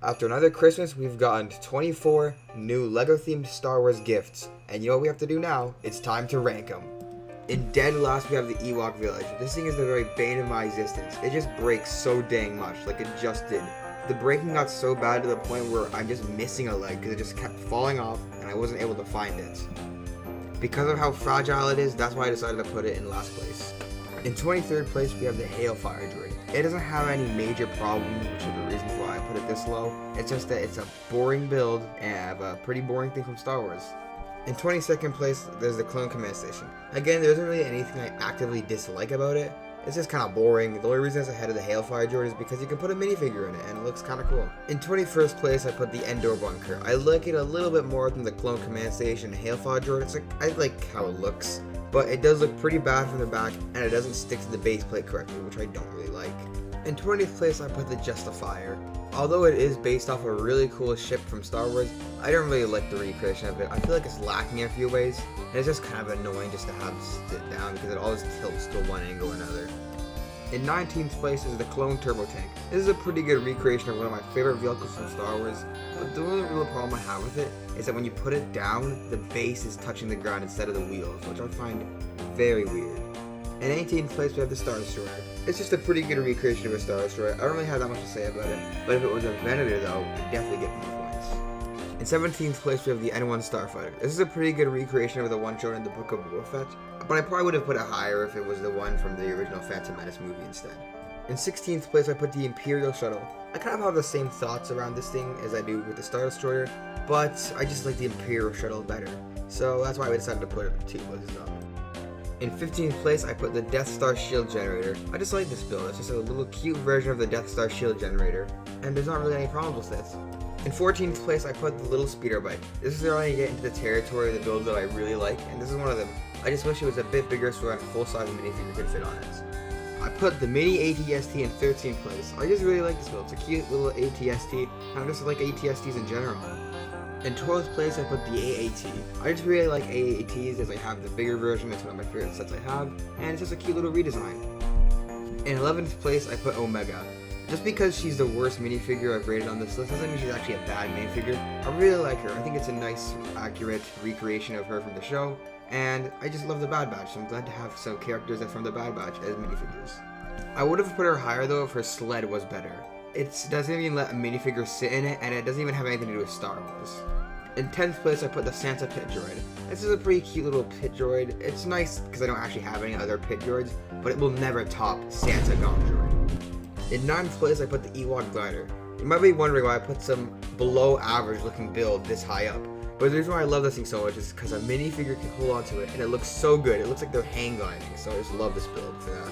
After another Christmas, we've gotten 24 new LEGO-themed Star Wars gifts, and you know what we have to do now? It's time to rank them. In dead last, we have the Ewok Village. This thing is the very bane of my existence. It just breaks so dang much, like it just did. The breaking got so bad to the point where I'm just missing a leg because it just kept falling off and I wasn't able to find it. Because of how fragile it is, that's why I decided to put it in last place. In 23rd place, we have the Hailfire Droid. It doesn't have any major problems, which are the reasons why I put it this low. It's just that it's a boring build, and I have a pretty boring thing from Star Wars. In 22nd place, there's the Clone Command Station. Again, there isn't really anything I actively dislike about it. It's just kind of boring. The only reason it's ahead of the Hailfire Droid is because you can put a minifigure in it, and it looks kind of cool. In 21st place, I put the Endor Bunker. I like it a little bit more than the Clone Command Station and Hailfire Droid. I like how it looks, but it does look pretty bad from the back, and it doesn't stick to the base plate correctly, which I don't really like. In 20th place, I put the Justifier. Although it is based off a really cool ship from Star Wars, I don't really like the recreation of it. I feel like it's lacking in a few ways, and it's just kind of annoying just to have sit down because it always tilts to one angle or another. In 19th place is the Clone Turbo Tank. This is a pretty good recreation of one of my favorite vehicles from Star Wars, but the only real problem I have with it is that when you put it down, the base is touching the ground instead of the wheels, which I find very weird. In 18th place, we have the Star Destroyer. It's just a pretty good recreation of a Star Destroyer. I don't really have that much to say about it, but if it was a Venator though, I'd definitely get more points. In 17th place, we have the N1 Starfighter. This is a pretty good recreation of the one shown in the Book of Boba Fett, but I probably would have put it higher if it was the one from the original Phantom Menace movie instead. In 16th place, I put the Imperial Shuttle. I kind of have the same thoughts around this thing as I do with the Star Destroyer, but I just like the Imperial Shuttle better, so that's why I decided to put it 2 places up. In 15th place, I put the Death Star Shield Generator. I just like this build. It's just a little cute version of the Death Star Shield Generator, and there's not really any problems with this. In 14th place, I put the little speeder bike. This is where I get into the territory of the builds that I really like, and this is one of them. I just wish it was a bit bigger so a full-size minifigure could fit on it. I put the Mini ATST in 13th place. I just really like this build. It's a cute little ATST, and I just like ATSTs in general. In 12th place, I put the AAT. I just really like AATs as I have the bigger version. It's one of my favorite sets I have, and it's just a cute little redesign. In 11th place, I put Omega. Just because she's the worst minifigure I've rated on this list doesn't mean she's actually a bad minifigure. I really like her. I think it's a nice, accurate recreation of her from the show, and I just love the Bad Batch, so I'm glad to have some characters from the Bad Batch as minifigures. I would have put her higher though if her sled was better. It doesn't even let a minifigure sit in it, and it doesn't even have anything to do with Star Wars. In 10th place, I put the Santa Pit Droid. This is a pretty cute little pit droid. It's nice because I don't actually have any other pit droids, but it will never top Santa Gonk Droid. In 9th place, I put the Ewok Glider. You might be wondering why I put some below average looking build this high up, but the reason why I love this thing so much is because a minifigure can hold onto it, and it looks so good. It looks like they're hang gliding, so I just love this build for that.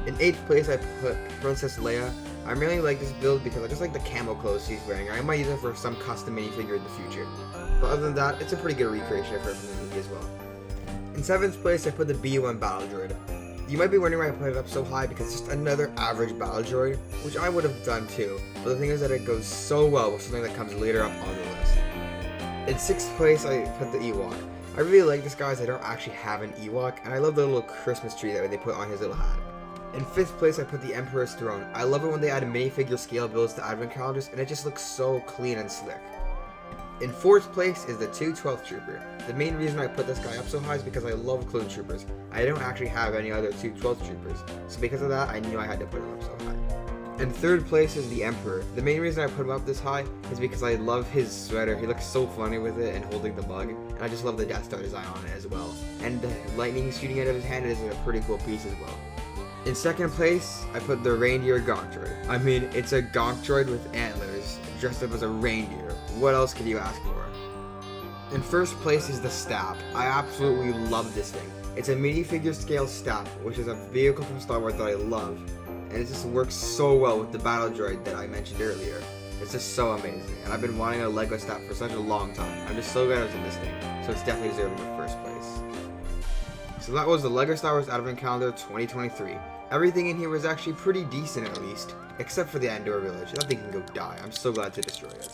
In 8th place, I put Princess Leia. I really like this build because I just like the camo clothes she's wearing. I might use it for some custom minifigure in the future. But other than that, it's a pretty good recreation of her from the movie as well. In 7th place, I put the BU-1 Battle Droid. You might be wondering why I put it up so high because it's just another average battle droid, which I would have done too. But the thing is that it goes so well with something that comes later up on the list. In 6th place, I put the Ewok. I really like this guy as I don't actually have an Ewok, and I love the little Christmas tree that they put on his little hat. In 5th place, I put the Emperor's Throne. I love it when they add minifigure scale builds to advent calendars, and it just looks so clean and slick. In 4th place is the 212th Trooper. The main reason I put this guy up so high is because I love clone troopers. I don't actually have any other 212th Troopers, so because of that, I knew I had to put him up so high. In 3rd place is the Emperor. The main reason I put him up this high is because I love his sweater. He looks so funny with it and holding the bug, and I just love the Death Star design on it as well. And the lightning shooting out of his hand is a pretty cool piece as well. In 2nd place, I put the Reindeer Gonk Droid. I mean, it's a Gonk Droid with antlers, dressed up as a reindeer. What else could you ask for? In 1st place is the Stab. I absolutely love this thing. It's a minifigure scale Stab, which is a vehicle from Star Wars that I love, and it just works so well with the Battle Droid that I mentioned earlier. It's just so amazing, and I've been wanting a LEGO Stab for such a long time. I'm just so glad I was in this thing, so it's definitely deserving the 1st place. So that was the LEGO Star Wars Advent Calendar 2023. Everything in here was actually pretty decent at least, except for the Endor Village. That thing can go die. I'm so glad to destroy it.